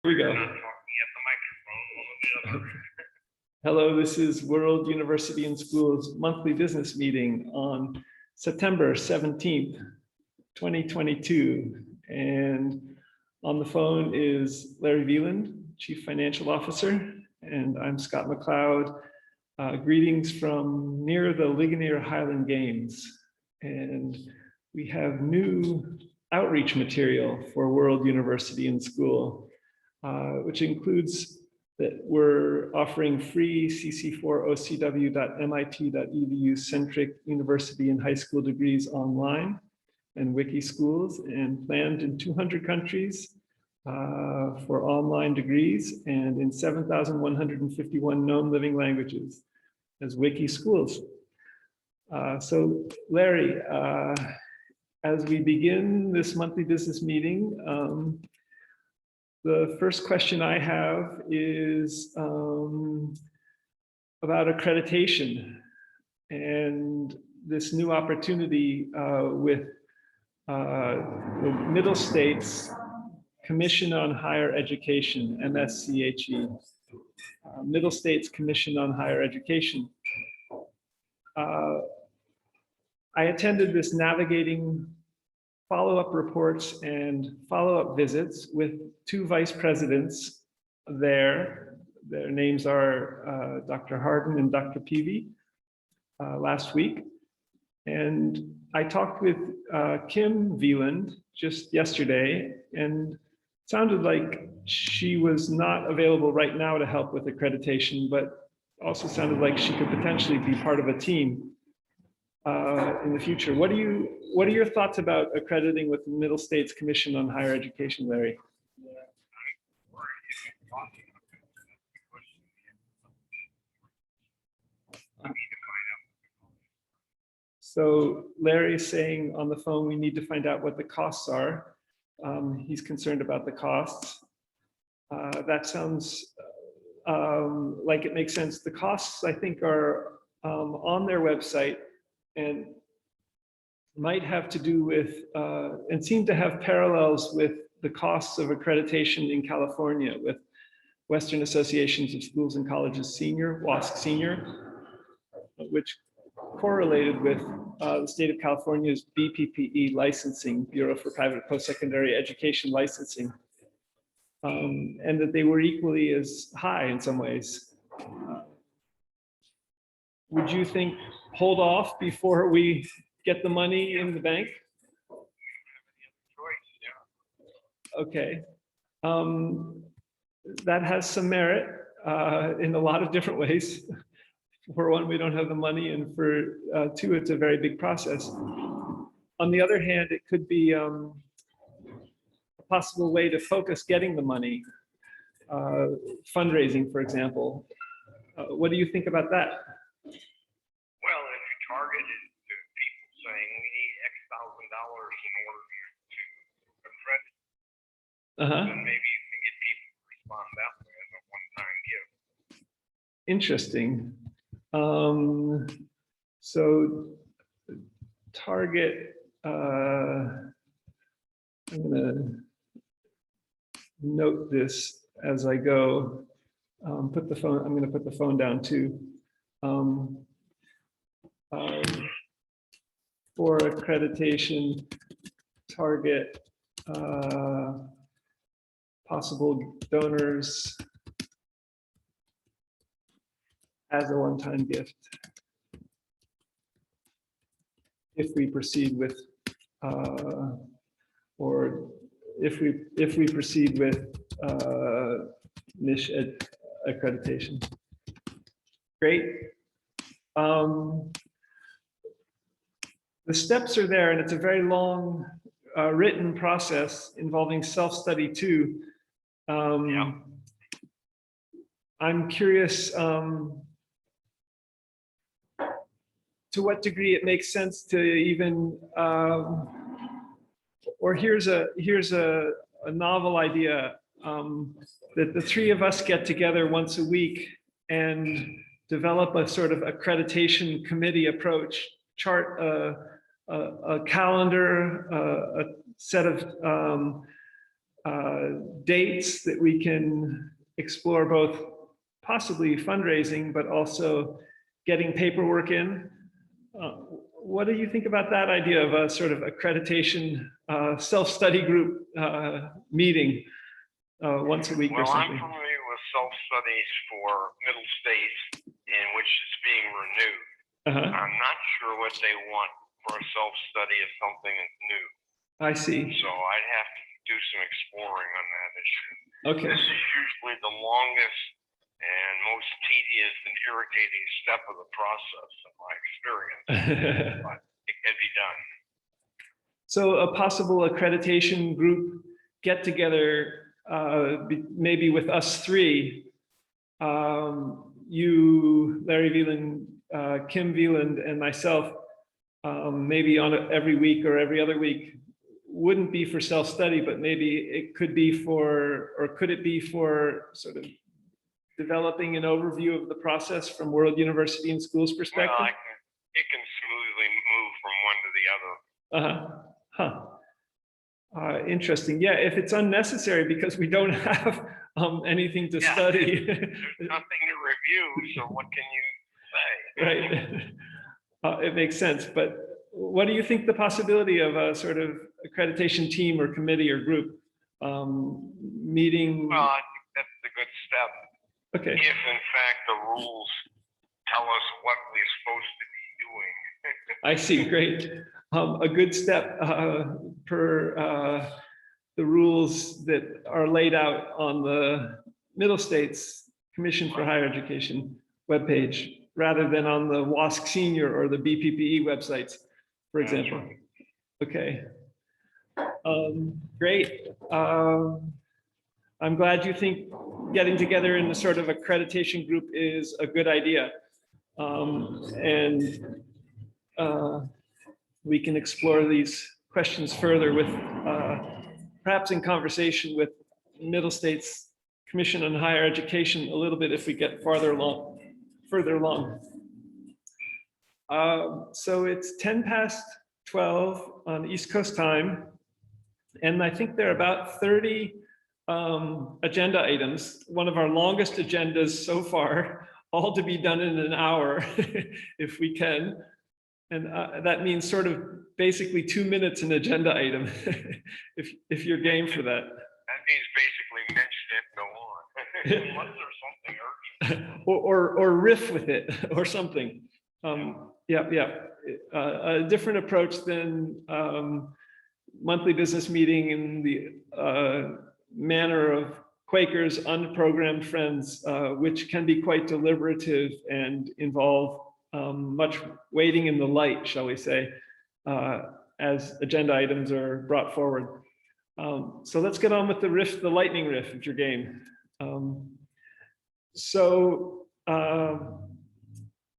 Here we go. Not talking at the microphone. Hello, this is World University and Schools monthly business meeting on September 17th, 2022. And on the phone is Larry Wieland, Chief Financial Officer, and I'm Scott McLeod. Greetings from near the Ligonier Highland Games. And we have new outreach material for World University and School, which includes that we're offering free cc4ocw.mit.edu centric university and high school degrees online and wiki schools, and planned in 200 countries for online degrees and in 7,151 known living languages as wiki schools. So Larry, as we begin this monthly business meeting, the first question I have is about accreditation and this new opportunity with the Middle States Commission on Higher Education, MSCHE, Middle States Commission on Higher Education. I attended this navigating follow-up reports and follow-up visits with two vice presidents there. Their names are Dr. Harden and Dr. Peavy last week. And I talked with Kim Wieland just yesterday, and it sounded like she was not available right now to help with accreditation, but also sounded like she could potentially be part of a team in the future. What are your thoughts about accrediting with the Middle States Commission on Higher Education, Larry? So Larry's saying on the phone, we need to find out what the costs are. He's concerned about the costs. That sounds like it makes sense. The costs, I think, are on their website and might have to do with, and seem to have parallels with the costs of accreditation in California with Western Associations of Schools and Colleges Senior, WUaS Senior, which correlated with the state of California's BPPE licensing, Bureau for Private Post-Secondary Education Licensing, and that they were equally as high in some ways. Would you think hold off before we get the money in the bank? Okay. That has some merit in a lot of different ways. For one, we don't have the money, and for two, it's a very big process. On the other hand, it could be a possible way to focus getting the money, fundraising, for example. What do you think about that? Well, if you target it to people saying we need X thousand dollars in order to accredit, then maybe you can get people to respond that way as a one-time gift. Interesting. So target, I'm gonna note this as I go. I'm gonna put the phone down too. For accreditation, target possible donors as a one-time gift if we proceed with, or if we proceed with Sch accreditation. Great. The steps are there, and it's a very long written process involving self-study too. Yeah. I'm curious to what degree it makes sense to even, or here's a novel idea, that the three of us get together once a week and develop a sort of accreditation committee approach, chart a calendar, a set of dates that we can explore both possibly fundraising, but also getting paperwork in. What do you think about that idea of a sort of accreditation self-study group meeting once a week or something? Well, I'm familiar with self-studies for middle states in which it's being renewed. I'm not sure what they want for a self-study if something is new. I see. So I'd have to do some exploring on that issue. Okay. This is usually the longest and most tedious and irritating step of the process, in my experience, but it can be done. So a possible accreditation group get together, maybe with us three, you, Larry Wieland, Kim Wieland, and myself, maybe on every week or every other week, wouldn't be for self-study, but maybe it could be for, or could it be for sort of developing an overview of the process from World University and Schools perspective? Well, it can smoothly move from one to the other. Interesting. Yeah, if it's unnecessary because we don't have anything to study. There's nothing to review, so what can you say? Right. It makes sense. But what do you think the possibility of a sort of accreditation team or committee or group meeting? Well, I think that's a good step. Okay. If in fact the rules tell us what we're supposed to be doing. I see, great. A good step per the rules that are laid out on the Middle States Commission for Higher Education webpage, rather than on the WUaS Senior or the BPPE websites, for example. Okay. Great. I'm glad you think getting together in the sort of accreditation group is a good idea. We can explore these questions further with perhaps in conversation with Middle States Commission on Higher Education a little bit if we get further along. So it's 12:10 on East Coast time, and I think there are about 30 agenda items, one of our longest agendas so far, all to be done in an hour if we can. And that means sort of basically 2 minutes an agenda item, if you're game for that. That means basically mention it, go on. Unless there's something urgent. Or riff with it or something. A different approach than monthly business meeting in the manner of Quakers' unprogrammed friends, which can be quite deliberative and involve much waiting in the light, shall we say, as agenda items are brought forward. So let's get on with the lightning riff, if you're game.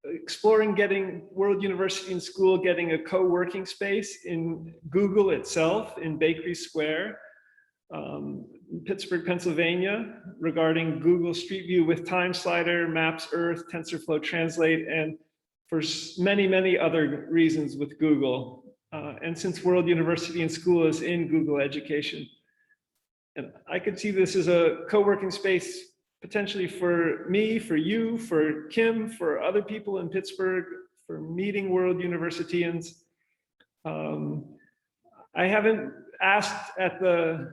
Exploring getting World University and School getting a co-working space in Google itself in Bakery Square, Pittsburgh, Pennsylvania, regarding Google Street View with Time Slider, Maps Earth, TensorFlow Translate, and for many, many other reasons with Google. And since World University and School is in Google Education. And I could see this as a co-working space potentially for me, for you, for Kim, for other people in Pittsburgh, for meeting World Universitians. I haven't asked at the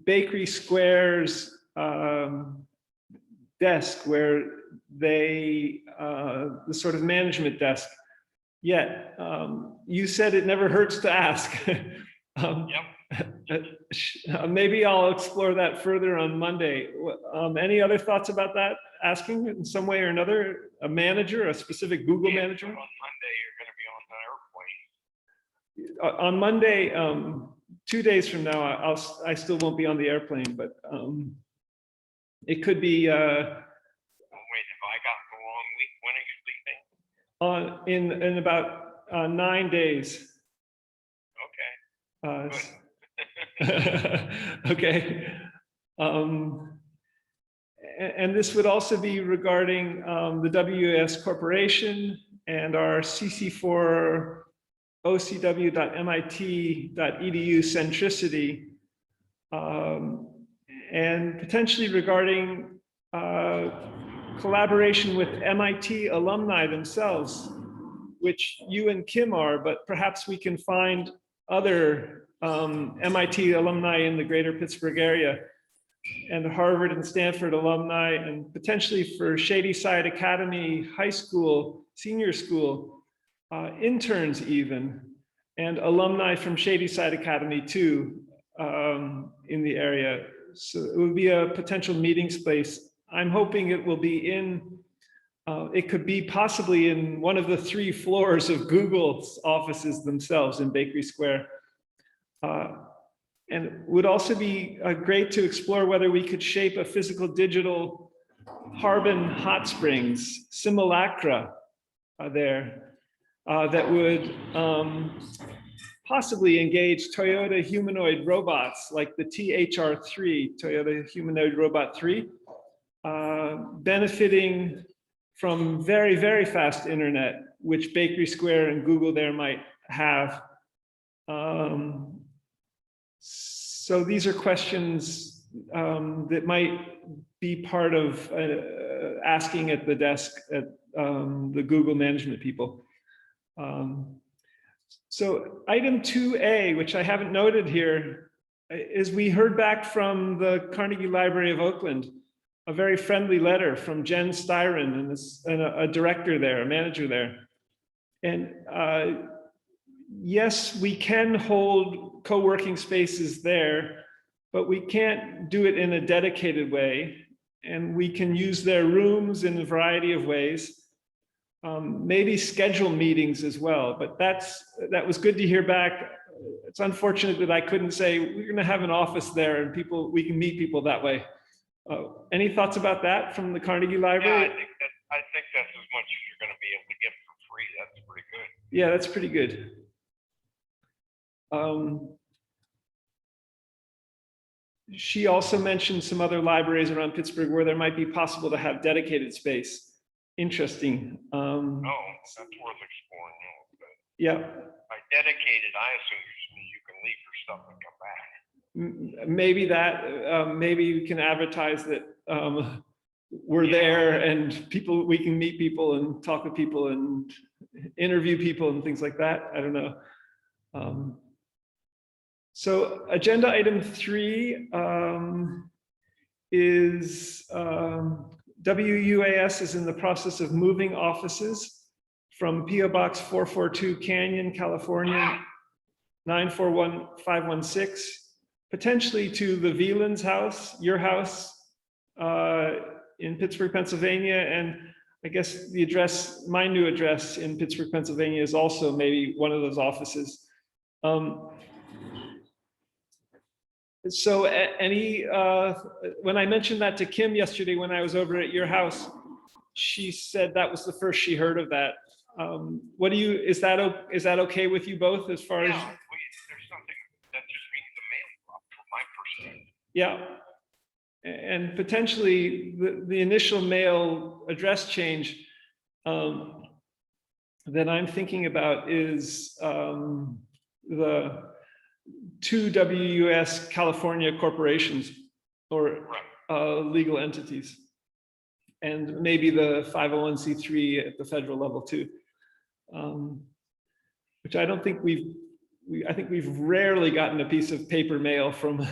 Bakery Square's desk where they, the sort of management desk yet. You said it never hurts to ask. Maybe I'll explore that further on Monday. Any other thoughts about that? Asking in some way or another, a manager, a specific Google manager? On Monday, you're going to be on the airplane. On Monday, 2 days from now, I still won't be on the airplane, but it could be. Wait, have I got the wrong week? When are you leaving? In about 9 days. Okay. Okay. And this would also be regarding the WUaS Corporation and our CC4 ocw.mit.edu centricity, and potentially regarding collaboration with MIT alumni themselves, which you and Kim are, but perhaps we can find other MIT alumni in the greater Pittsburgh area, and Harvard and Stanford alumni, and potentially for Shadyside Academy High School, Senior School, interns even, and alumni from Shadyside Academy too, in the area. So it would be a potential meeting space. I'm hoping it will be in, it could be possibly in one of the 3 floors of Google's offices themselves in Bakery Square. And it would also be great to explore whether we could shape a physical digital Harbin hot springs simulacra there that would possibly engage Toyota humanoid robots like the THR3, Toyota Humanoid Robot 3, benefiting from very, very fast internet, which Bakery Square and Google there might have. So these are questions that might be part of asking at the desk at the Google management people. So item 2A, which I haven't noted here, is we heard back from the Carnegie Library of Oakland, a very friendly letter from Jen Styron and a director there, a manager there. And yes, we can hold co-working spaces there, but we can't do it in a dedicated way. And we can use their rooms in a variety of ways. Maybe schedule meetings as well, but that was good to hear back. It's unfortunate that I couldn't say we're going to have an office there and we can meet people that way. Any thoughts about that from the Carnegie Library? Yeah, I think that's as much as you're going to be able to get for free. That's pretty good. Yeah, that's pretty good. She also mentioned some other libraries around Pittsburgh where there might be possible to have dedicated space. Interesting. Oh, that's worth exploring. Yeah. By dedicated, I assume you just mean you can leave your stuff and come back. Maybe that, maybe we can advertise that we're there and we can meet people and talk with people and interview people and things like that. I don't know. So agenda item 3 is WUaS is in the process of moving offices from PO Box 442 Canyon, California, 941516, potentially to the Veland's house, your house in Pittsburgh, Pennsylvania. And I guess the address, my new address in Pittsburgh, Pennsylvania is also maybe one of those offices. So when I mentioned that to Kim yesterday, when I was over at your house, she said that was the first she heard of that. Is that okay with you both as far as? There's something that just means the mail dropped from my perspective. Yeah, and potentially the initial mail address change that I'm thinking about is the 2 WUaS California corporations or legal entities, and maybe the 501c3 at the federal level too, which I don't think I think we've rarely gotten a piece of paper mail from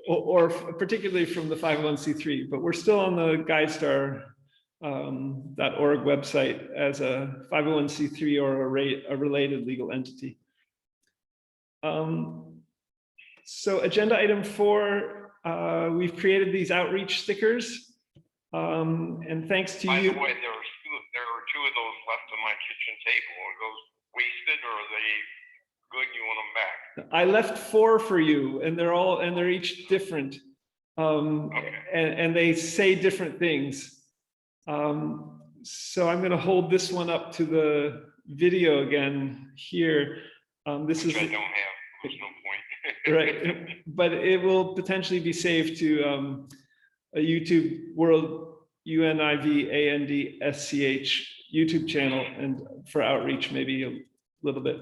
or particularly from the 501c3, but we're still on the GuideStar.org website as a 501c3 or a related legal entity. So agenda item 4, we've created these outreach stickers, and thanks to you. By the way, there are 2 of those left on my kitchen table. Are those wasted or are they good? You want them back? I left 4 for you, and they're each different, okay. and they say different things. So I'm going to hold this one up to the video again here. This is. I don't have. There's no point. Right, but it will potentially be saved to a YouTube World UNIV ANDSCH YouTube channel and for outreach, maybe a little bit.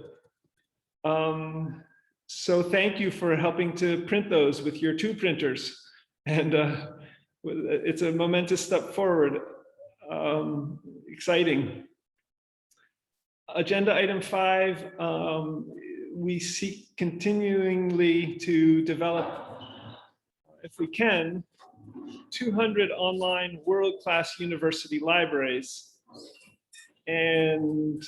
So thank you for helping to print those with your 2 printers. And it's a momentous step forward. Exciting. Agenda item 5, we seek continuingly to develop, if we can, 200 online world-class university libraries, and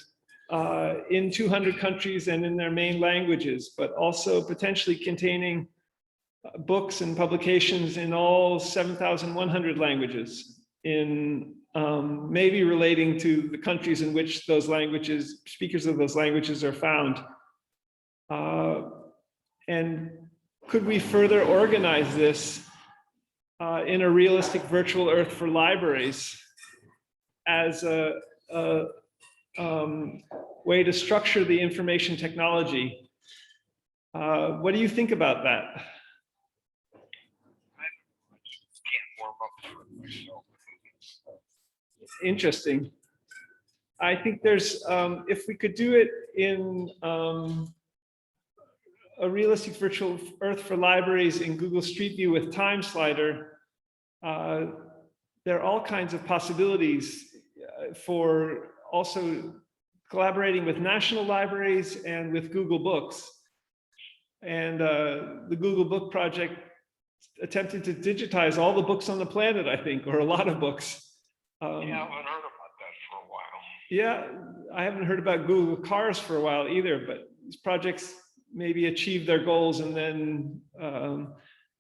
in 200 countries and in their main languages, but also potentially containing books and publications in all 7,100 languages, in maybe relating to the countries in which those languages, speakers of those languages are found. And could we further organize this in a realistic virtual Earth for libraries as a way to structure the information technology? What do you think about that? Interesting. I think there's, if we could do it in a realistic virtual Earth for libraries in Google Street View with Time Slider, there are all kinds of possibilities for also collaborating with national libraries and with Google Books. And the Google Book Project attempted to digitize all the books on the planet, I think, or a lot of books. Yeah, I haven't heard about that for a while. Yeah, I haven't heard about Google Cars for a while either, but these projects maybe achieve their goals and then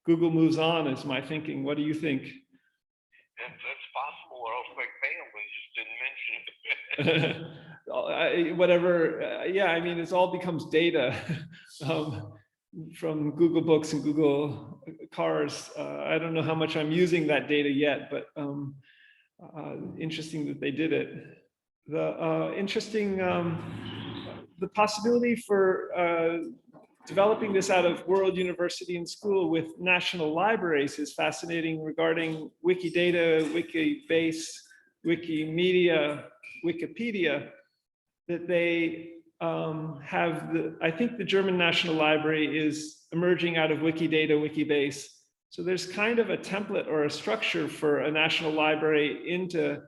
Google moves on, is my thinking. What do you think? That's possible, or else they failed and just didn't mention it. Whatever, yeah, I mean, it all becomes data from Google Books and Google Cars. I don't know how much I'm using that data yet, but interesting that they did it. The interesting, the possibility for developing this out of World University and School with national libraries is fascinating, regarding Wikidata, Wikibase, Wikimedia, Wikipedia, that they have I think the German National Library is emerging out of Wikidata, Wikibase. So there's kind of a template or a structure for a national library into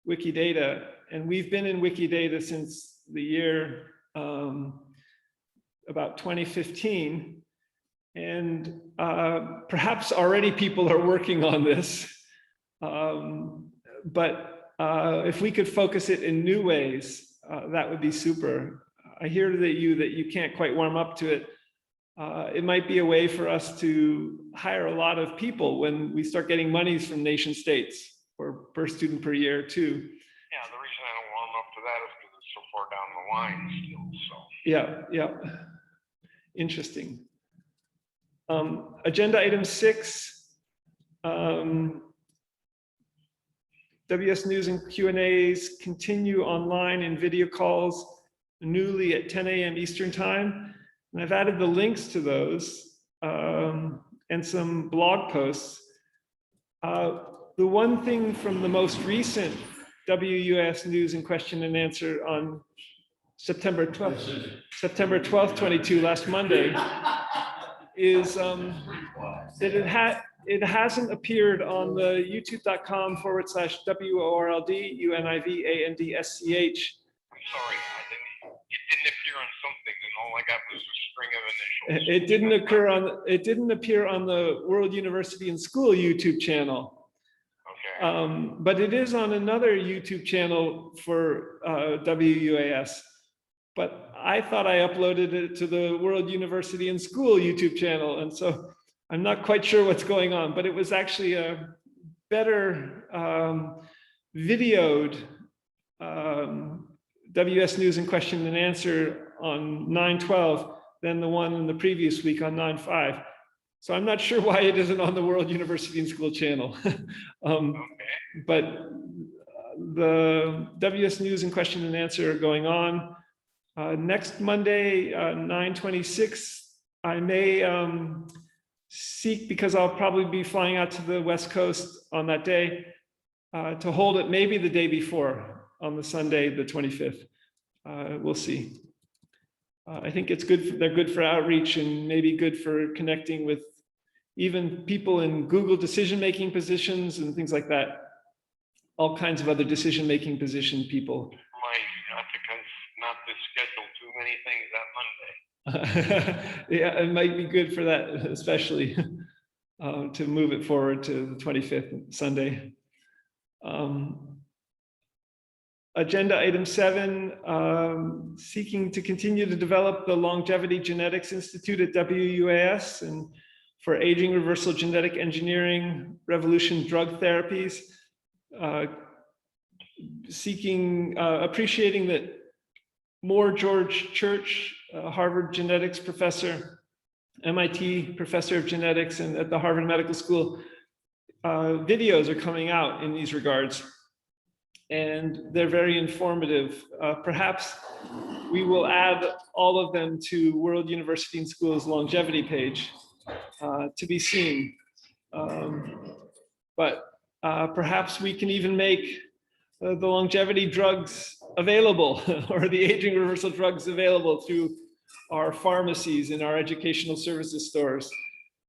Wikidata. And we've been in Wikidata since the year about 2015. And perhaps already people are working on this. But if we could focus it in new ways, that would be super. I hear that you can't quite warm up to it. It might be a way for us to hire a lot of people when we start getting monies from nation states, or per student per year too. Yeah, the reason I don't warm up to that is because it's so far down the line still. So Yeah. Interesting. Agenda item 6. WS News and Q&As continue online in video calls newly at 10 a.m. Eastern Time. And I've added the links to those and some blog posts. The one thing from the most recent WUaS News and Question and Answer on September 12th, 22, last Monday, is that it hasn't appeared on the youtube.com/WORLD UNIVANDSCH. I'm sorry, it didn't appear on something, and all I got was a string of initials. It didn't appear on the World University and School YouTube channel. Okay. But it is on another YouTube channel for WUaS. But I thought I uploaded it to the World University and School YouTube channel, and so I'm not quite sure what's going on. But it was actually a better videoed WS News and Question and Answer on 9/12 than the one in the previous week on 9/5. So I'm not sure why it isn't on the World University and School channel. But the WS News and Question and Answer are going on. Next Monday, 9/26, I may seek, because I'll probably be flying out to the West Coast on that day, to hold it maybe the day before. on the Sunday, the 25th. We'll see. I think it's good. They're good for outreach and maybe good for connecting with even people in Google decision-making positions and things like that. All kinds of other decision-making position people. Right, not to schedule too many things that Monday. Yeah, it might be good for that, especially to move it forward to the 25th Sunday. Agenda item 7, seeking to continue to develop the Longevity Genetics Institute at WUaS and for aging reversal genetic engineering, revolution drug therapies, appreciating that more George Church, Harvard genetics professor, MIT professor of genetics, and at the Harvard Medical School, videos are coming out in these regards. And they're very informative. Perhaps we will add all of them to World University and Schools longevity page to be seen. But perhaps we can even make the longevity drugs available or the aging reversal drugs available through our pharmacies and our educational services stores.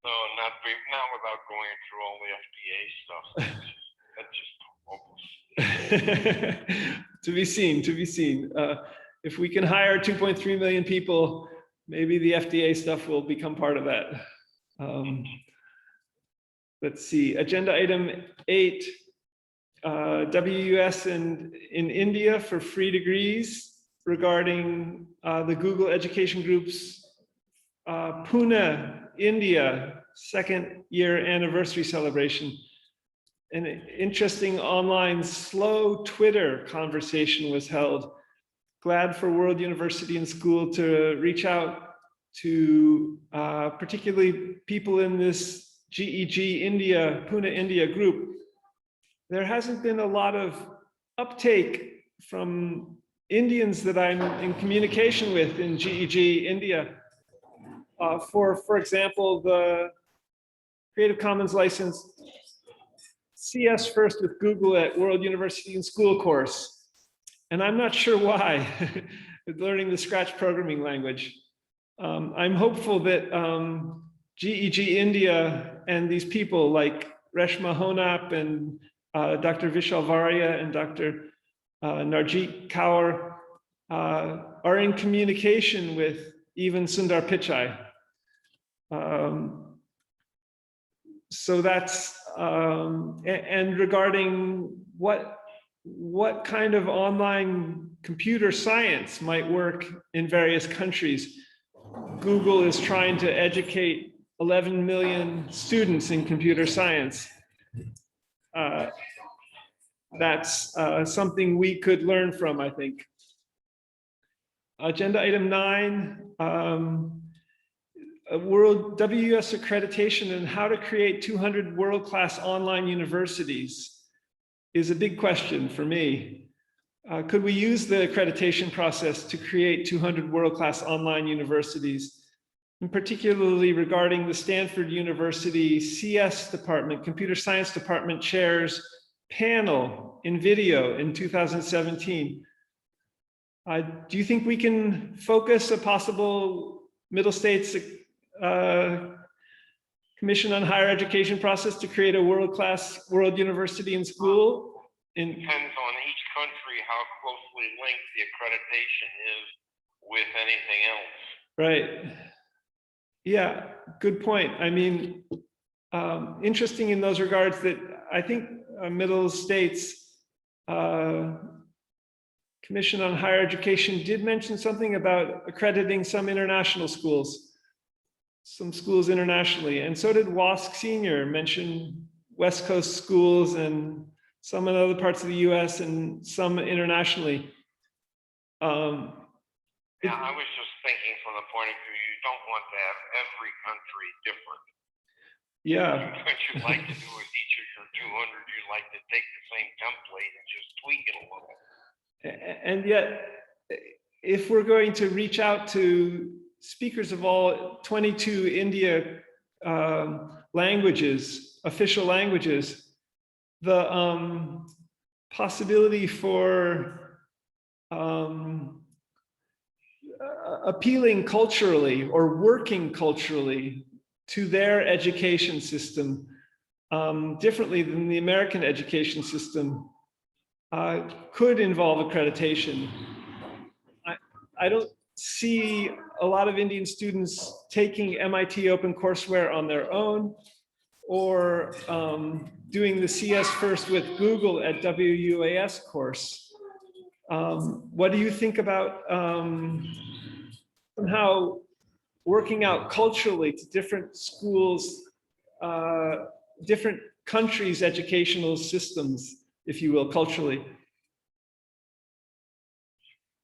No, not without going through all the FDA stuff. That's just hopeless. To be seen, to be seen. If we can hire 2.3 million people, maybe the FDA stuff will become part of that. Let's see, agenda item 8, WUaS in India for free degrees regarding the Google Education Group's Pune, India, 2nd year anniversary celebration. An interesting online slow Twitter conversation was held. Glad for World University and School to reach out to particularly people in this GEG India, Pune, India group. There hasn't been a lot of uptake from Indians that I'm in communication with in GEG India. For example, the Creative Commons license CS first with Google at World University and School course. And I'm not sure why, learning the Scratch programming language. I'm hopeful that GEG India and these people like Reshma Honap and Dr. Vishal Varia and Dr. Narjit Kaur are in communication with even Sundar Pichai. So that's, and regarding what kind of online computer science might work in various countries. Google is trying to educate 11 million students in computer science. That's something we could learn from, I think. Agenda item 9, World WUaS accreditation and how to create 200 world-class online universities is a big question for me. Could we use the accreditation process to create 200 world-class online universities, and particularly regarding the Stanford University CS department, computer science department chair's panel in video in 2017? Do you think we can focus a possible Middle States Commission on Higher Education process to create a world-class world university and school? Depends on each country how closely linked the accreditation is with anything else. Right. Yeah, good point. I mean, interesting in those regards that I think Middle States Commission on Higher Education did mention something about accrediting some international schools. Some schools internationally, and so did WUaS Senior mention West Coast schools and some in other parts of the US and some internationally. Yeah, I was just thinking from the point of view, you don't want to have every country different. Yeah. What you like to do with each of your 200, you like to take the same template and just tweak it a little. And yet, if we're going to reach out to speakers of all 22 India languages, official languages, the possibility for appealing culturally or working culturally to their education system differently than the American education system could involve accreditation. I don't see a lot of Indian students taking MIT OpenCourseWare on their own or doing the CS first with Google at WUaS course. What do you think about somehow working out culturally to different schools, different countries' educational systems, if you will, culturally?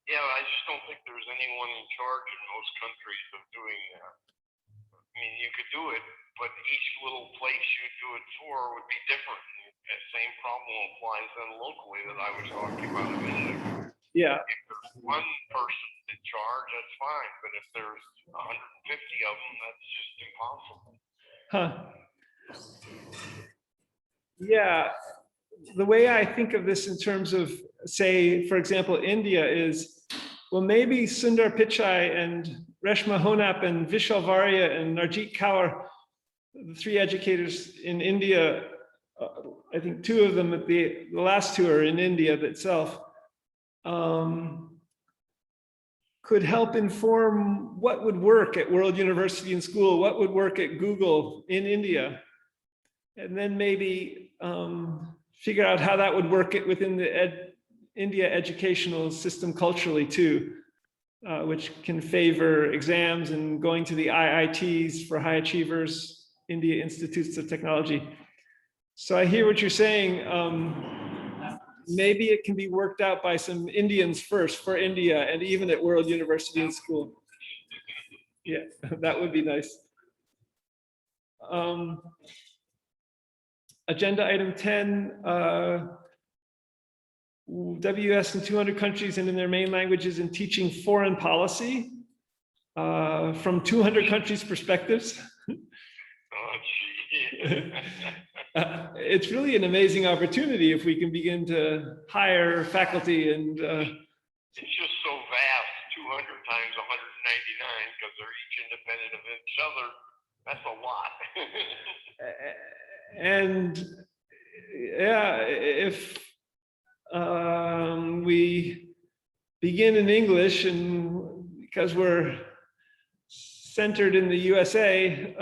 Yeah, I just don't think there's anyone in charge in most countries of doing that. I mean, you could do it, but each little place you do it for would be different. That same problem applies then locally that I was talking about a minute ago. Yeah. If there's one person in charge, that's fine. But if there's 150 of them, that's just impossible. Huh. Yeah. The way I think of this in terms of, say, for example, India is, well, maybe Sundar Pichai and Reshma Honap and Vishal Varia and Narjit Kaur, the three educators in India, I think two of them, the last two are in India itself, could help inform what would work at World University and School, what would work at Google in India, and then maybe figure out how that would work within the India educational system culturally too, which can favor exams and going to the IITs for high achievers, India Institutes of Technology. So I hear what you're saying. Maybe it can be worked out by some Indians first for India and even at World University and School. Yeah, that would be nice. Agenda item 10, WUaS in 200 countries and in their main languages and teaching foreign policy from 200 countries' perspectives. It's really an amazing opportunity if we can begin to hire faculty and it's just so vast, 200 times 199, because they're each independent of each other. That's a lot. And yeah, if we begin in English, and because we're centered in the USA,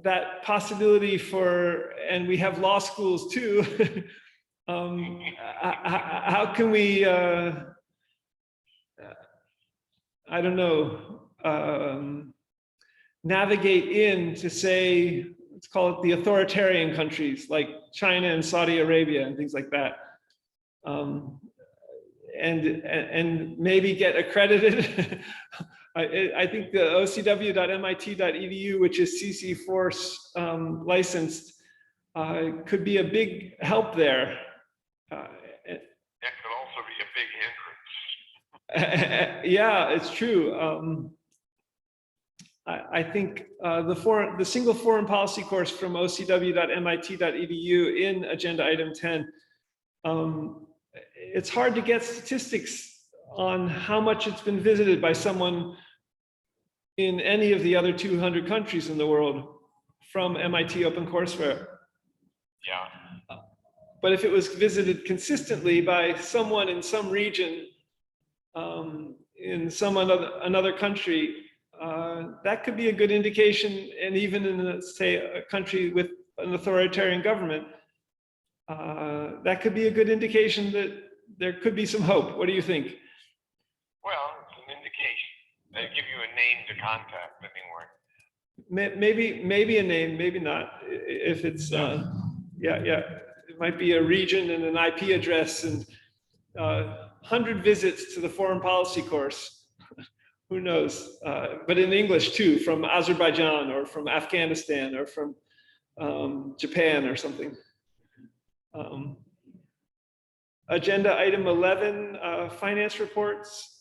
that possibility for, and we have law schools too, how can we, I don't know, navigate in to say, let's call it the authoritarian countries like China and Saudi Arabia and things like that. And maybe get accredited. I think the ocw.mit.edu, which is CC Force licensed, could be a big help there. That could also be a big hindrance. Yeah, it's true. I think the single foreign policy course from ocw.mit.edu in agenda item 10, it's hard to get statistics on how much it's been visited by someone in any of the other 200 countries in the world from MIT OpenCourseWare. Yeah. But if it was visited consistently by someone in some region, in some another country, that could be a good indication. And even in, say, a country with an authoritarian government, that could be a good indication that there could be some hope. What do you think? Well, it's an indication. They give you a name to contact anyway. Maybe a name, maybe not. If it's, yeah, it might be a region and an IP address and 100 visits to the foreign policy course. Who knows? But in English too, from Azerbaijan or from Afghanistan or from Japan or something. Agenda item 11, finance reports.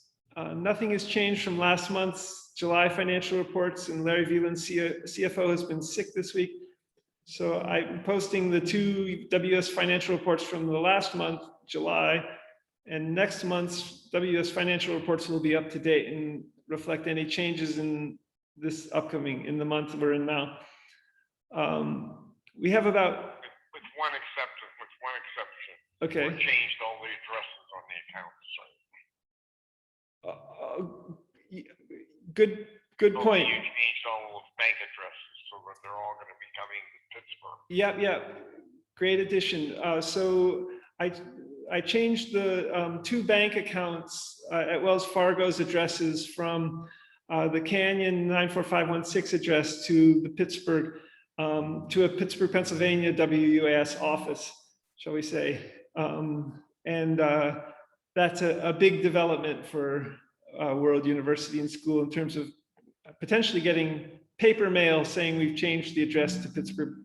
Nothing has changed from last month's July financial reports, and Larry Veland, CFO, has been sick this week. So I'm posting the two WUaS financial reports from the last month, July, And next month's WUaS financial reports will be up to date and reflect any changes in this upcoming, in the month we're in now. We have about... With one exception. Okay. We changed all the addresses on the accounts. Good point. You changed all of bank addresses so that they're all going to be coming to Pittsburgh. Yeah. Great addition. So I changed the 2 bank accounts at Wells Fargo's addresses from the Canyon 94516 address to the Pittsburgh, to a Pittsburgh, Pennsylvania WUaS office, shall we say. That's a big development for World University and School in terms of potentially getting paper mail saying we've changed the address to Pittsburgh,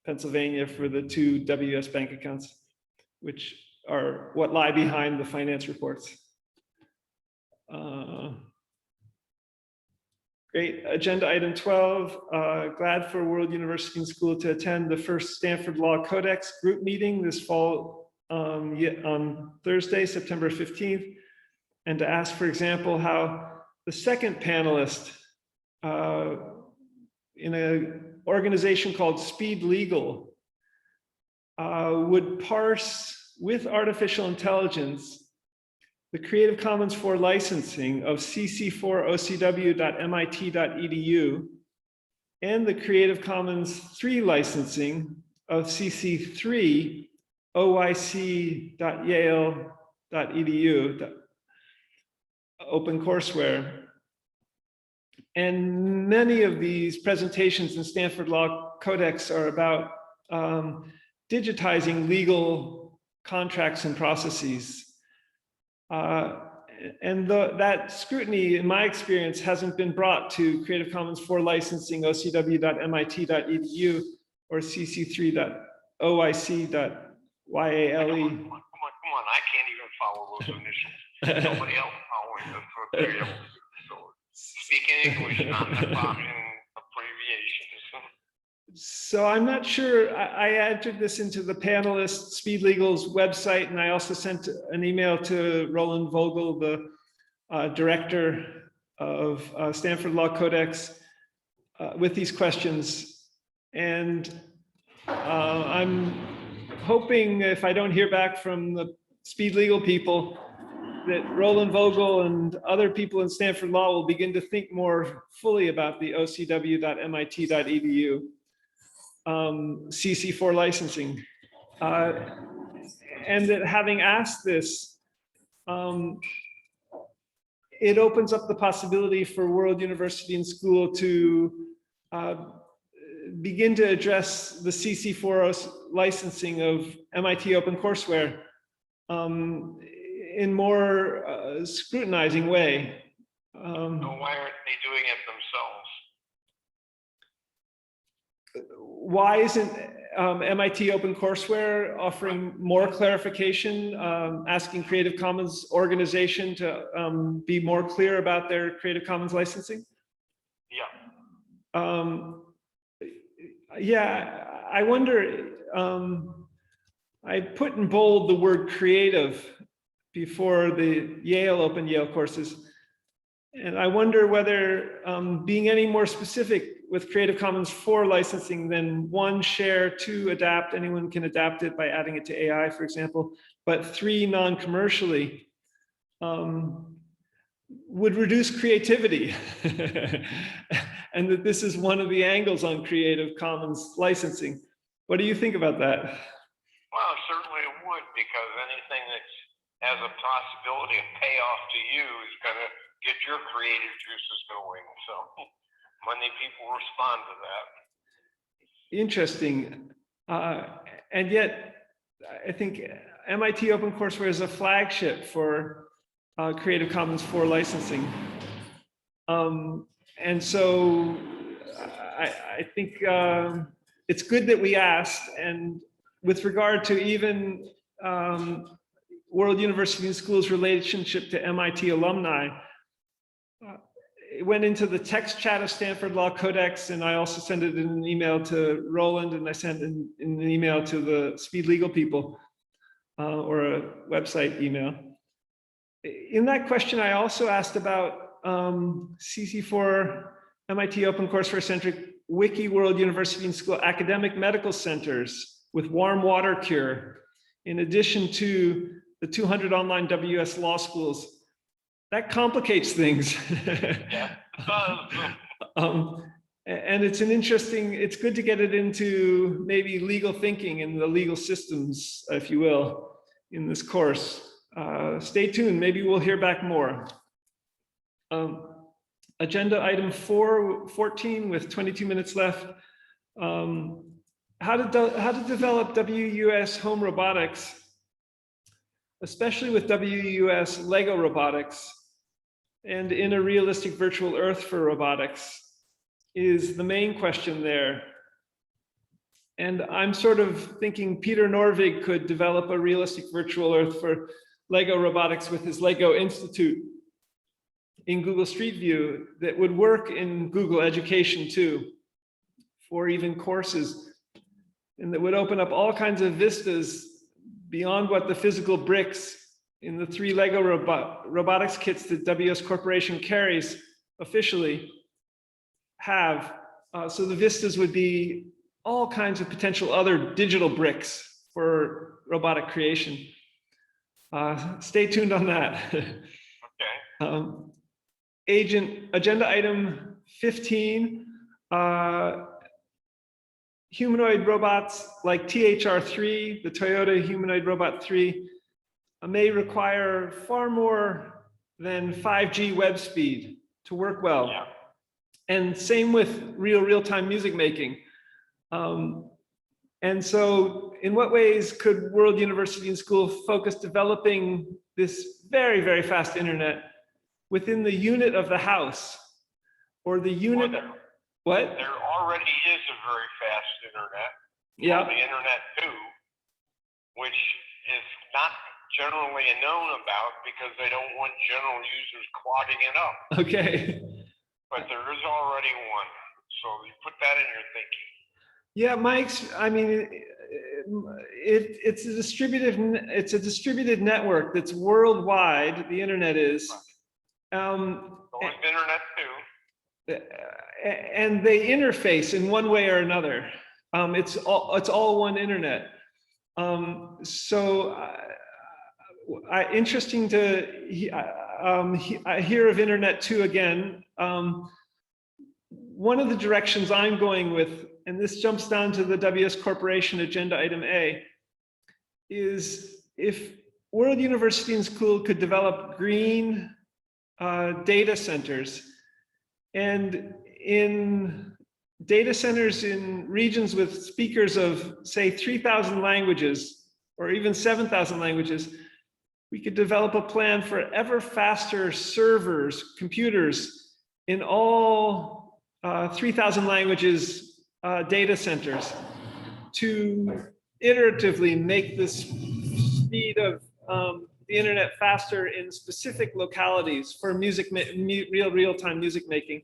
Pennsylvania for the 2 WUaS bank accounts, which are what lie behind the finance reports. Great. Agenda item 12, glad for World University and School to attend the first Stanford Law Codex group meeting this fall on Thursday, September 15th, and to ask, for example, how the second panelist in an organization called Speed Legal would parse with artificial intelligence the Creative Commons 4 licensing of cc4ocw.mit.edu and the Creative Commons 3 licensing of cc3 oyc.yale.edu, OpenCourseWare. And many of these presentations in Stanford Law Codex are about digitizing legal contracts and processes. That scrutiny, in my experience, hasn't been brought to Creative Commons 4 licensing ocw.mit.edu or cc3.oyc.yale. Come on, I can't even follow those initials. Nobody else following them for a period. So speaking English, not in abbreviations. So I'm not sure. I entered this into the panelist Speed Legal's website, and I also sent an email to Roland Vogel, the director of Stanford Law Codex, with these questions. And I'm hoping, if I don't hear back from the Speed Legal people, that Roland Vogel and other people in Stanford Law will begin to think more fully about the ocw.mit.edu CC4 licensing. And that having asked this, it opens up the possibility for World University and School to begin to address the CC4 licensing of MIT OpenCourseWare in more scrutinizing way. So why aren't they doing it themselves? Why isn't MIT OpenCourseWare offering more clarification, asking Creative Commons organization to be more clear about their Creative Commons licensing? Yeah. Yeah, I wonder, I put in bold the word creative before the Open Yale courses. And I wonder whether being any more specific with Creative Commons 4 licensing than 1, share, 2, adapt, anyone can adapt it by adding it to AI, for example, but 3, non-commercially, would reduce creativity. And that this is one of the angles on Creative Commons licensing. What do you think about that? Well, certainly it would, because anything that has a possibility of payoff to you is going to get your creative juices going. So many people respond to that. Interesting. And yet, I think MIT OpenCourseWare is a flagship for Creative Commons 4 licensing. And so I think it's good that we asked. And with regard to even World University and School's relationship to MIT alumni, it went into the text chat of Stanford Law Codex, and I also sent it in an email to Roland, and I sent in an email to the Speed Legal people, or a website email. in that question, I also asked about CC4, MIT OpenCourseWare centric Wiki World University and School academic medical centers with warm water cure, in addition to the 200 online WUaS law schools. That complicates things. Yeah. And it's it's good to get it into maybe legal thinking and the legal systems, if you will, in this course. Stay tuned, maybe we'll hear back more. Agenda item 14 with 22 minutes left. How to develop WUaS home robotics, especially with WUaS Lego robotics and in a realistic virtual earth for robotics, is the main question there. And I'm sort of thinking Peter Norvig could develop a realistic virtual earth for Lego robotics with his Lego Institute in Google Street View that would work in Google Education too, for even courses, and that would open up all kinds of vistas beyond what the physical bricks in the 3 Lego robotics kits that WUaS Corporation carries officially have. So the vistas would be all kinds of potential other digital bricks for robotic creation. Stay tuned on that. Okay. Agenda item 15, humanoid robots like THR3, the Toyota humanoid robot 3, may require far more than 5G web speed to work well. Yeah. And same with real-time music making. And so in what ways could World University and School focus developing this very, very fast internet within the unit of the house, or the unit? Well, what? There already is a very fast internet. Yeah. The Internet 2, which is not generally known about because they don't want general users clogging it up. Okay. But there is already one, so you put that in your thinking. Yeah, I mean, it's a distributed network that's worldwide. The internet is. So is Internet 2. And they interface in one way or another. It's all one internet. Interesting to hear of Internet 2 again. One of the directions I'm going with, and this jumps down to the WUaS Corporation agenda item A, is if World University and School could develop green data centers, and in data centers in regions with speakers of, say, 3,000 languages, or even 7,000 languages, we could develop a plan for ever faster servers, computers, in all 3,000 languages data centers to iteratively make the speed of the internet faster in specific localities for real-time music making.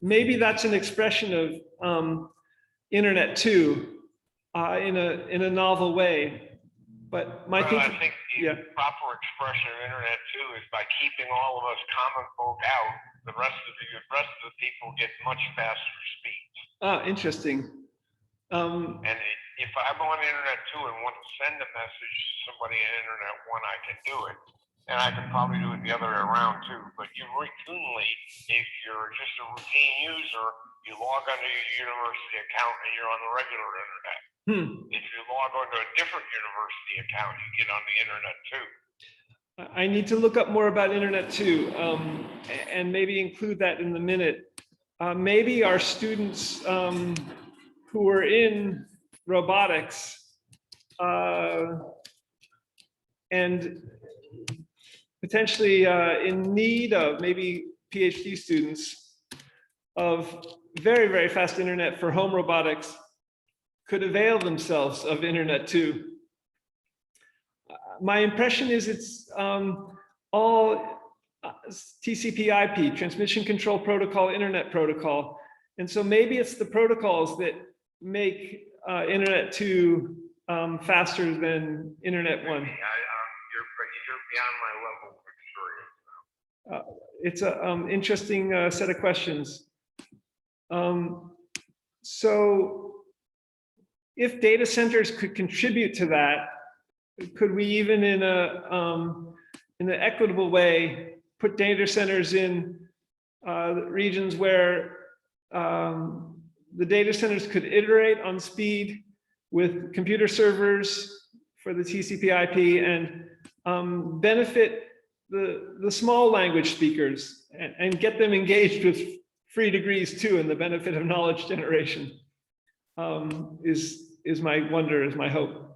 Maybe that's an expression of Internet 2 in a novel way. But I think the proper expression of Internet 2 is by keeping all of us common folk out. The rest of the people get much faster speeds. Ah, interesting. And if I'm on Internet 2 and want to send a message to somebody on Internet 1, I can do it. And I can probably do it the other way around too. But you routinely, if you're just a routine user, you log onto your university account and you're on the regular internet. If you log onto a different university account, you get on the internet too. I need to look up more about Internet 2 and maybe include that in the minute. Maybe our students who are in robotics and potentially in need of, maybe PhD students, of very, very fast internet for home robotics could avail themselves of Internet 2. My impression is it's all TCP/IP, Transmission Control Protocol, Internet Protocol. And so maybe it's the protocols that make Internet 2 faster than Internet 1. You're beyond my level, for It's an interesting set of questions. So if data centers could contribute to that, could we even in an equitable way put data centers in regions where the data centers could iterate on speed with computer servers for the TCP/IP and benefit the small language speakers and get them engaged with free degrees too, and the benefit of knowledge generation is my wonder, is my hope.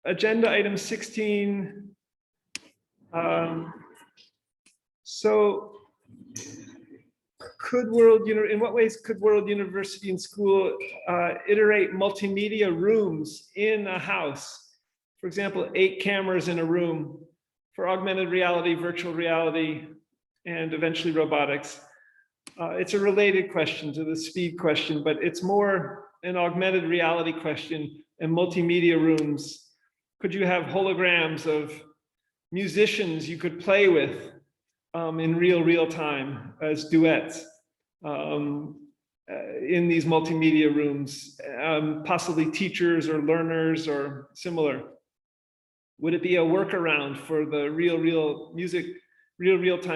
Agenda item 16. So in what ways could World University and School iterate multimedia rooms in a house? For example, 8 cameras in a room for augmented reality, virtual reality, and eventually robotics. It's a related question to the speed question, but it's more an augmented reality question and multimedia rooms. Could you have holograms of musicians you could play with in real time as duets in these multimedia rooms, possibly teachers or learners or similar? Would it be a workaround for the real-time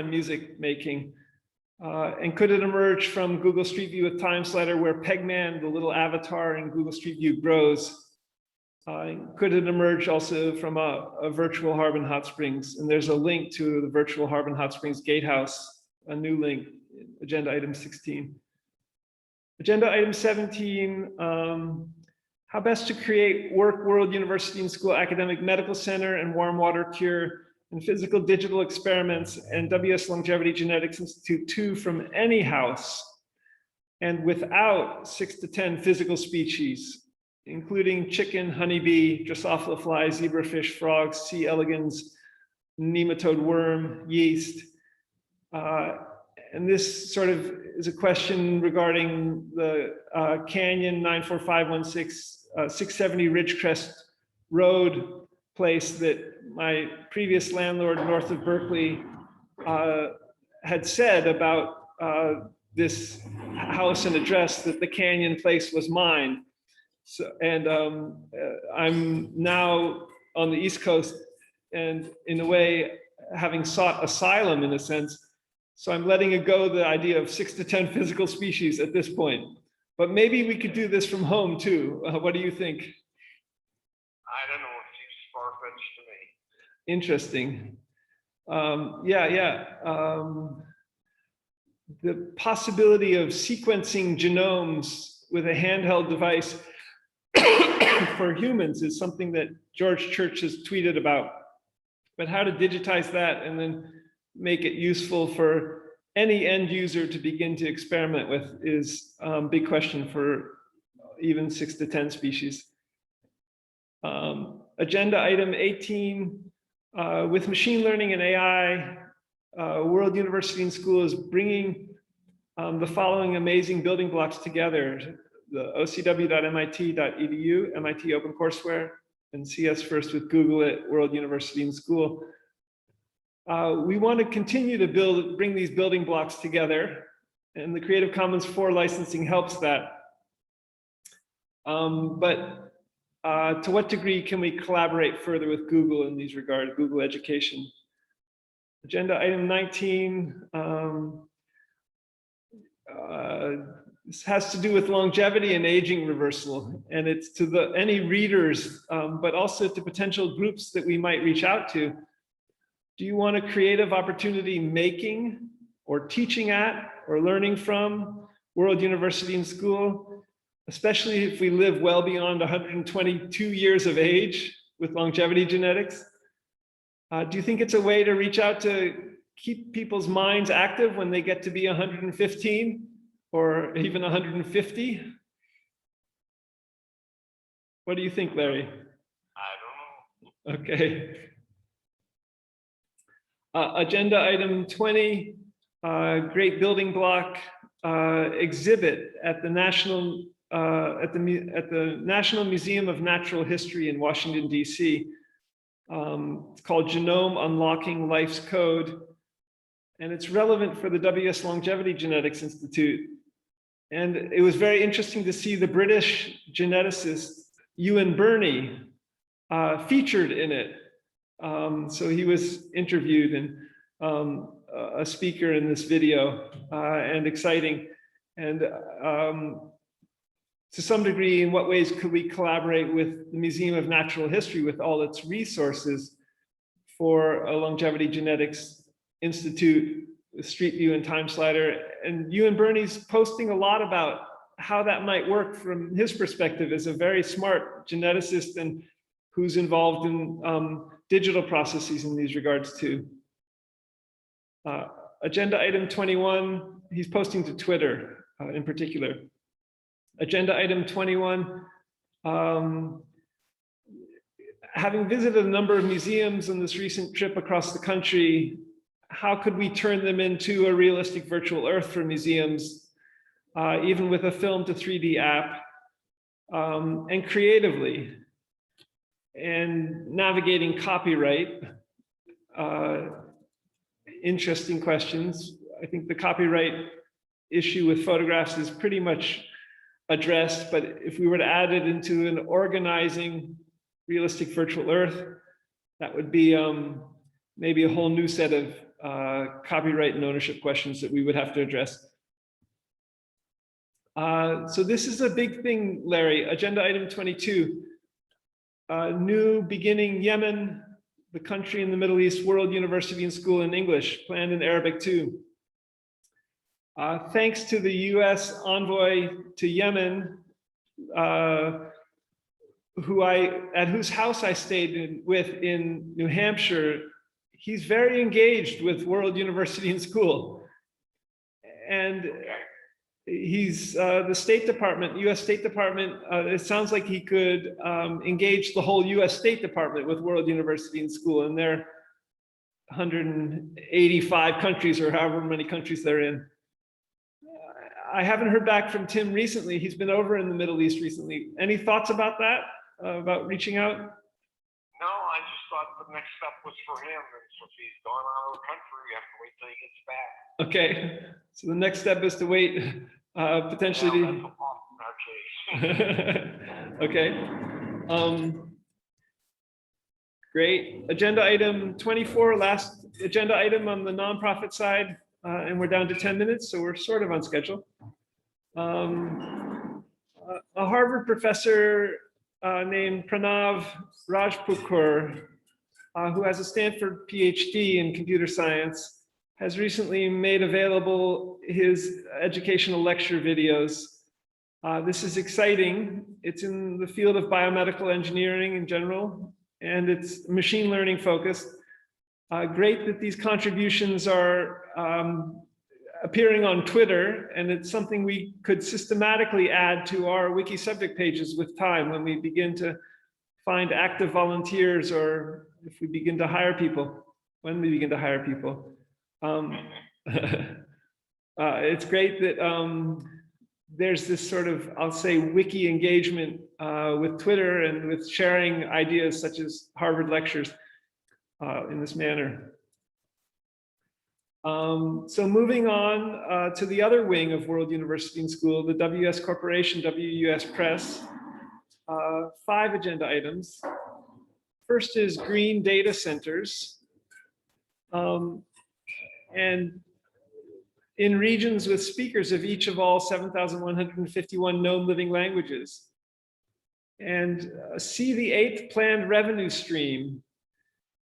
music making? And could it emerge from Google Street View with Time Slider, where Pegman, the little avatar in Google Street View, grows? Could it emerge also from a virtual Harbin Hot Springs? And there's a link to the virtual Harbin Hot Springs Gatehouse, a new link, agenda item 16. Agenda item 17, how best to create World University and School Academic Medical Center and Warm Water Cure and Physical Digital Experiments and WUaS Longevity Genetics Institute 2 from any house and without 6 to 10 physical species, including chicken, honeybee, Drosophila fly, zebrafish, frogs, C. elegans, nematode worm, yeast. And this sort of is a question regarding the Canyon 94516 670 Ridgecrest Road place that my previous landlord north of Berkeley had said about this house and address, that the Canyon place was mine. So, and I'm now on the East Coast and in a way having sought asylum in a sense. So I'm letting it go, the idea of 6 to 10 physical species at this point. But maybe we could do this from home too. What do you think? I don't know, it seems far-fetched to me. Interesting. The possibility of sequencing genomes with a handheld device for humans is something that George Church has tweeted about. But how to digitize that and then make it useful for any end user to begin to experiment with is a big question for even 6 to 10 species. Agenda item 18, with machine learning and AI, World University and School is bringing the following amazing building blocks together: the ocw.mit.edu, MIT OpenCourseware, and CS First with Google at World University and School. We want to continue to bring these building blocks together, and the Creative Commons 4 licensing helps that. But to what degree can we collaborate further with Google in these regards, Google Education? Agenda item 19, this has to do with longevity and aging reversal, and it's to any readers, but also to potential groups that we might reach out to. Do you want a creative opportunity making or teaching at or learning from World University and School, especially if we live well beyond 122 years of age with longevity genetics? Do you think it's a way to reach out to keep people's minds active when they get to be 115 or even 150? What do you think, Larry? I don't know. Okay. Agenda item 20, great building block exhibit at the National Museum of Natural History in Washington, D.C. It's called Genome Unlocking Life's Code. And it's relevant for the WS Longevity Genetics Institute. And it was very interesting to see the British geneticist Ewan Birney featured in it. So he was interviewed and a speaker in this video, and exciting. And to some degree, in what ways could we collaborate with the Museum of Natural History with all its resources for a longevity genetics institute, Street View and Time Slider? And Ewan Birney's posting a lot about how that might work from his perspective as a very smart geneticist and who's involved in digital processes in these regards too. Agenda item 21, he's posting to Twitter in particular. Agenda item 21, having visited a number of museums on this recent trip across the country, how could we turn them into a realistic virtual Earth for museums, even with a film to 3D app, and creatively, and navigating copyright? Interesting questions. I think the copyright issue with photographs is pretty much addressed, but if we were to add it into an organizing realistic virtual Earth, that would be maybe a whole new set of copyright and ownership questions that we would have to address. So this is a big thing, Larry. Agenda item 22, new beginning Yemen, the country in the Middle East, World University and School in English, planned in Arabic too. Thanks to the US envoy to Yemen, at whose house I stayed with in New Hampshire. He's very engaged with World University and School. And he's the State Department, US State Department, it sounds like he could engage the whole US State Department with World University and School in their 185 countries or however many countries they're in. I haven't heard back from Tim recently. He's been over in the Middle East recently. Any thoughts about that, about reaching out? No, I just thought the next step was for him. And since he's gone out of the country, we have to wait till he gets back. Okay, so the next step is to wait, potentially. Well, that's Okay. Great. Agenda item 24, last agenda item on the nonprofit side, and we're down to 10 minutes, so we're sort of on schedule. A Harvard professor named Pranav Rajpukar, who has a Stanford PhD in computer science, has recently made available his educational lecture videos. This is exciting. It's in the field of biomedical engineering in general, and it's machine learning focused. Great that these contributions are appearing on Twitter, and it's something we could systematically add to our wiki subject pages with time when we begin to find active volunteers, or if we begin to hire people, when we begin to hire people. It's great that there's this sort of, I'll say, wiki engagement with Twitter and with sharing ideas such as Harvard lectures in this manner. So moving on to the other wing of World University and School, the WS Corporation, WUaS Press, 5 agenda items. First is green data centers. And in regions with speakers of each of all 7,151 known living languages. And see the 8th planned revenue stream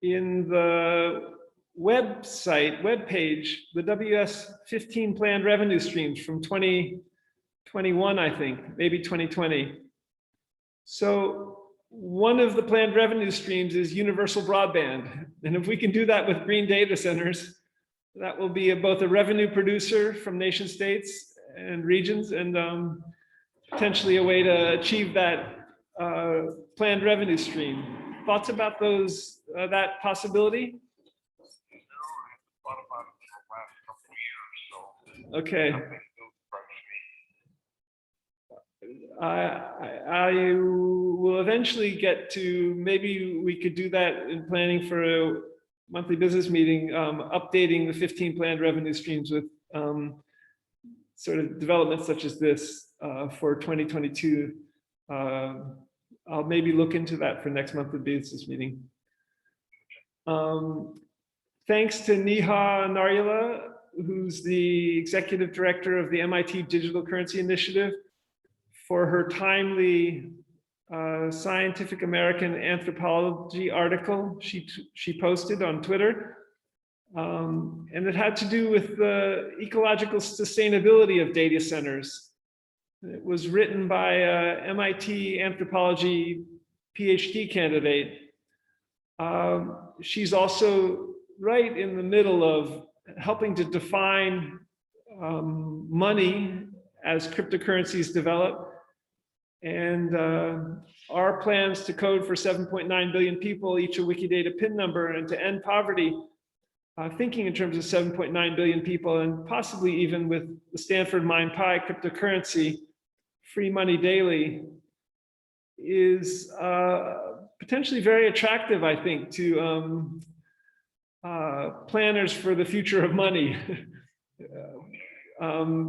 in the webpage, the WS 15 planned revenue streams from 2021, I think, maybe 2020. So one of the planned revenue streams is universal broadband. And if we can do that with green data centers, that will be both a revenue producer from nation states and regions, and potentially a way to achieve that planned revenue stream. Thoughts about those, that possibility? No, I haven't thought about it for the last couple of years, so Okay. nothing new I will eventually get to, maybe we could do that in planning for a monthly business meeting, updating the 15 planned revenue streams with sort of developments such as this for 2022. I'll maybe look into that for next monthly business meeting. Thanks to Neha Narula, who's the executive director of the MIT Digital Currency Initiative, for her timely Scientific American Anthropology article she posted on Twitter. And it had to do with the ecological sustainability of data centers. It was written by a MIT anthropology PhD candidate. She's also right in the middle of helping to define money as cryptocurrencies develop. And our plans to code for 7.9 billion people, each a Wikidata PIN number, and to end poverty, thinking in terms of 7.9 billion people, and possibly even with the Stanford MindPi cryptocurrency, free money daily, is potentially very attractive, I think, to planners for the future of money.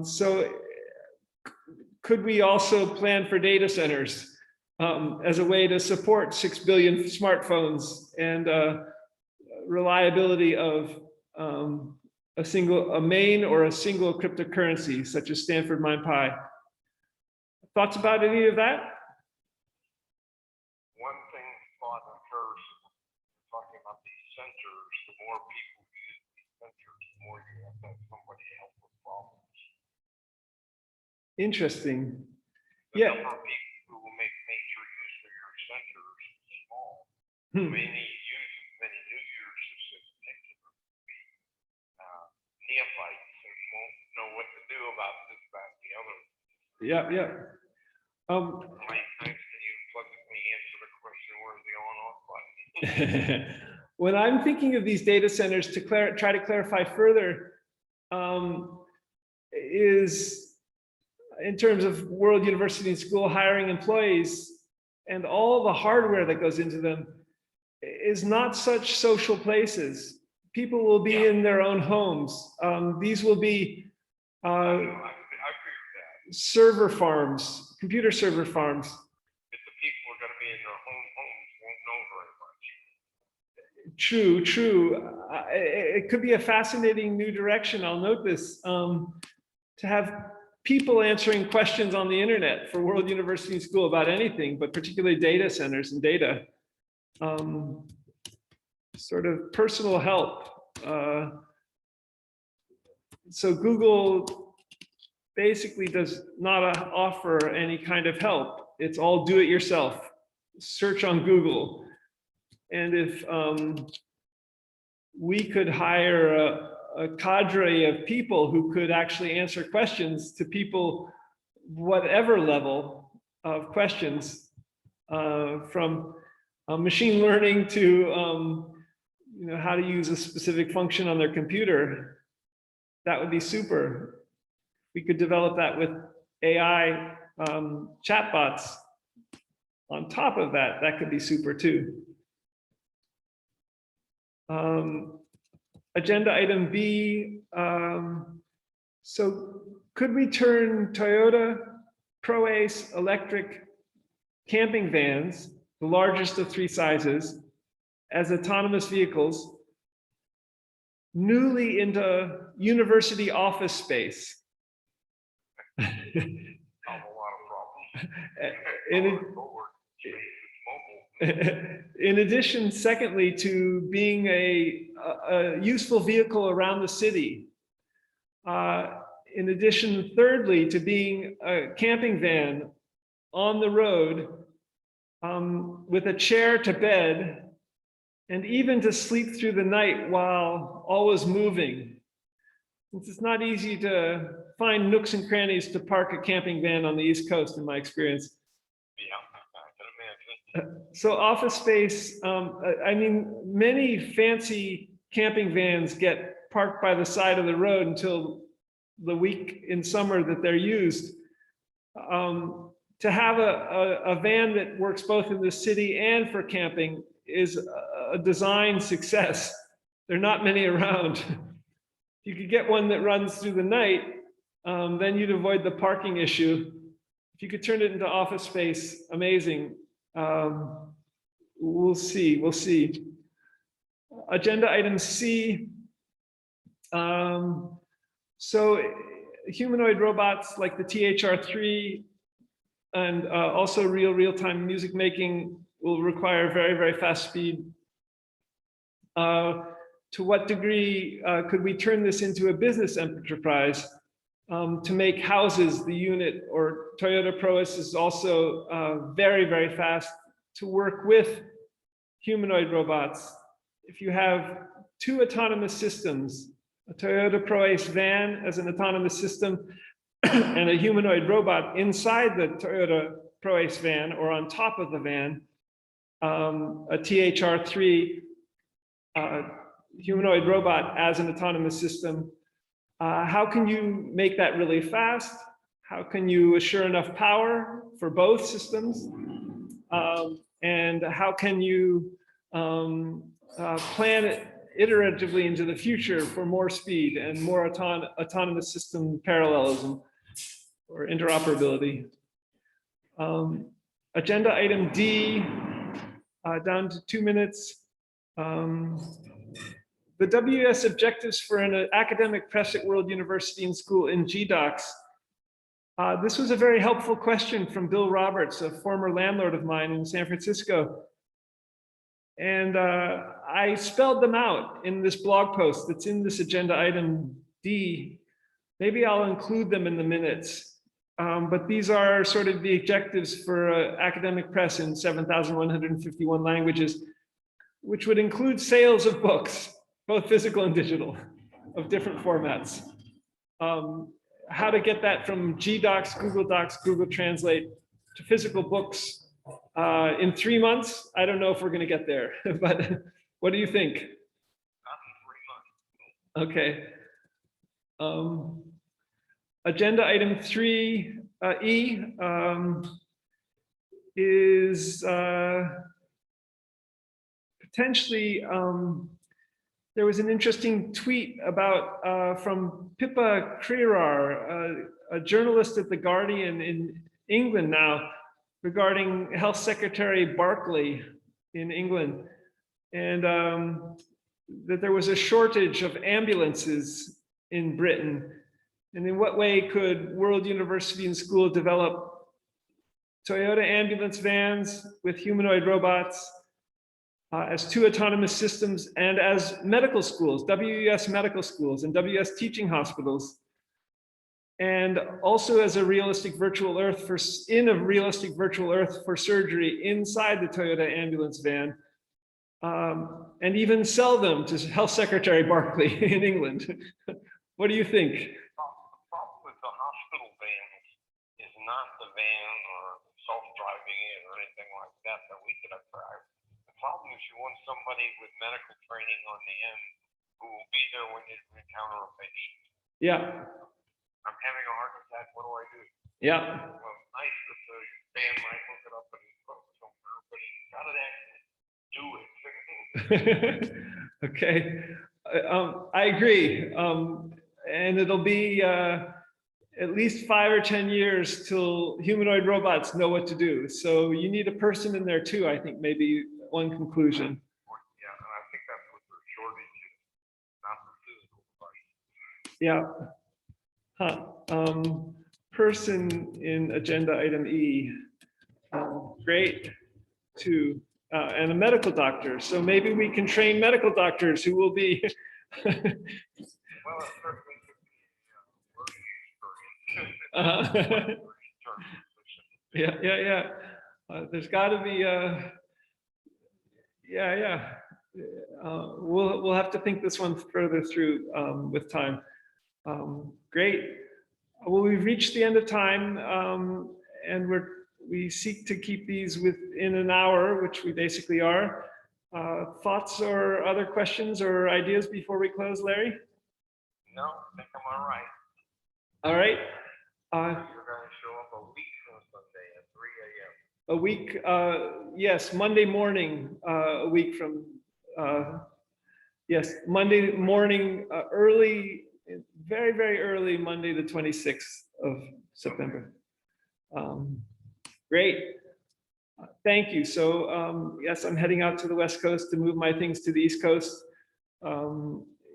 So could we also plan for data centers as a way to support 6 billion smartphones and reliability of a main or a single cryptocurrency, such as Stanford MindPi? Thoughts about any of that? One thing thought occurs, talking about these sensors, the more people use these sensors, the more you have to have somebody help with problems. Interesting. The Yeah. number of people who will make major use of your sensors is small. Hmm. Many use many new users in particular will be neophytes and won't know what to do about this, that, and the other. Yeah, yeah. Mike, thanks. Can you plug me answer the question, where's the on-off button? When I'm thinking of these data centers, to try to clarify further, is in terms of World University and School hiring employees and all the hardware that goes into them, is not such social places. People will be in their own homes. These will be I agree with that. server farms, computer server farms. If the people are going to be in their home homes, won't know very much. True, true. It could be a fascinating new direction. I'll note this, to have people answering questions on the internet for World University and School about anything, but particularly data centers and data. Sort of personal help. So Google basically does not offer any kind of help. It's all do it yourself. Search on Google. And if we could hire a cadre of people who could actually answer questions to people, whatever level of questions, from machine learning to how to use a specific function on their computer, that would be super. We could develop that with AI chatbots on top of that. That could be super too. Agenda item B. So could we turn Toyota ProAce electric camping vans, the largest of 3 sizes, as autonomous vehicles, newly into university office space? A lot of problems. In addition, secondly, to being a useful vehicle around the city. In addition, thirdly, to being a camping van on the road with a chair to bed, and even to sleep through the night while always moving. It's not easy to find nooks and crannies to park a camping van on the East Coast, in my experience. Yeah, I can imagine. So office space, I mean, many fancy camping vans get parked by the side of the road until the week in summer that they're used. to have a van that works both in the city and for camping is a design success. There are not many around. If you could get one that runs through the night, then you'd avoid the parking issue. If you could turn it into office space, amazing. We'll see, we'll see. Agenda item C. So humanoid robots like the THR3 and also real-time music making will require very, very fast speed. To what degree could we turn this into a business enterprise to make houses the unit, or Toyota ProAce is also very, very fast to work with humanoid robots. If you have two autonomous systems, a Toyota ProAce van as an autonomous system and a humanoid robot inside the Toyota ProAce van or on top of the van, a THR3 humanoid robot as an autonomous system, how can you make that really fast? How can you assure enough power for both systems? And how can you plan it iteratively into the future for more speed and more autonomous system parallelism or interoperability? Agenda item D, down to 2 minutes. The WUaS objectives for an academic press at World University and School in GDocs. This was a very helpful question from Bill Roberts, a former landlord of mine in San Francisco. And I spelled them out in this blog post that's in this agenda item D. Maybe I'll include them in the minutes. But these are sort of the objectives for academic press in 7,151 languages, which would include sales of books, both physical and digital, of different formats. How to get that from GDocs, Google Docs, Google Translate to physical books in 3 months. I don't know if we're going to get there, but what do you think? Not in 3 months. Okay. Agenda item 3E is potentially, there was an interesting tweet about from Pippa Crerar, a journalist at The Guardian in England now, regarding Health Secretary Barclay in England, and that there was a shortage of ambulances in Britain. And in what way could World University and School develop Toyota ambulance vans with humanoid robots as two autonomous systems, and as medical schools, WUaS medical schools and WUaS teaching hospitals, and also as a realistic virtual earth for surgery inside the Toyota ambulance van, and even sell them to Health Secretary Barclay in England. What do you think? The problem with the hospital vans is not the van or self-driving in or anything like that that we could drive. The problem is you want somebody with medical training on the end who will be there when you encounter a patient. Yeah. I'm having a heart attack. What do I do? Yeah. Well, nice that the van might look it up and put it somewhere, but you got to actually do it. Okay. I agree. And it'll be at least 5 or 10 years till humanoid robots know what to do. So you need a person in there too, I think, maybe one conclusion. Yeah, and I think that's what the shortage is, not the physical device. Yeah. Person in agenda item E. Great. Two. And a medical doctor. So maybe we can train medical doctors who will be. Well, it certainly could be Yeah. There's got to be we'll have to think this one further through with time. Great. Well, we've reached the end of time, and we seek to keep these within an hour, which we basically are. Thoughts or other questions or ideas before we close, Larry? No, I think I'm all right. All right. You're going to show up a week from Sunday at week, yes, Monday morning, a week from, yes, Monday morning, early, very, very early, Monday, the 26th of September. Great. Thank you. So yes, I'm heading out to the West Coast to move my things to the East Coast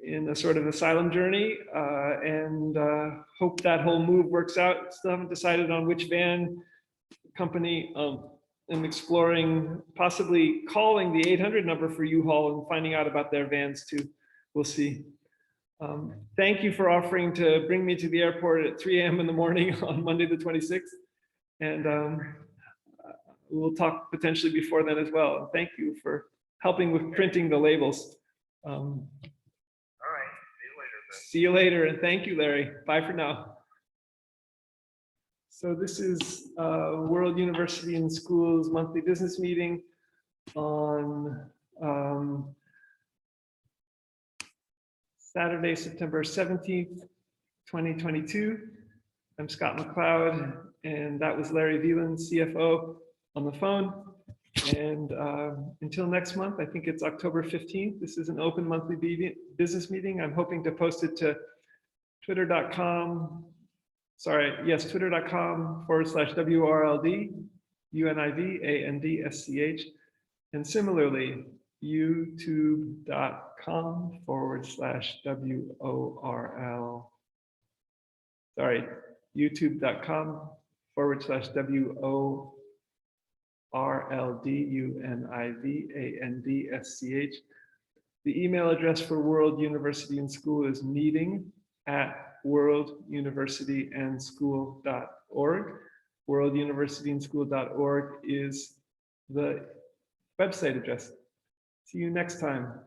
in a sort of asylum journey, and hope that whole move works out. Still haven't decided on which van company. I'm exploring possibly calling the 800 number for U-Haul and finding out about their vans too. We'll see. Thank you for offering to bring me to the airport at 3 a.m. in the morning on Monday the 26th. And we'll talk potentially before then as well. Thank you for helping with printing the labels. All right, see you later then. See you later, and thank you, Larry. Bye for now. So this is World University and Schools monthly business meeting on Saturday, September 17th, 2022. I'm Scott McLeod, and that was Larry Veland, CFO, on the phone. And until next month, I think it's October 15th. This is an open monthly business meeting. I'm hoping to post it to twitter.com. Sorry, yes, twitter.com/WRLD, UNIVANDSCH. And similarly, youtube.com/WORL. Sorry, youtube.com/WORLDUNIVANDSCH. The email address for World University and School is meeting@worlduniversityandschool.org. Worlduniversityandschool.org is the website address. See you next time.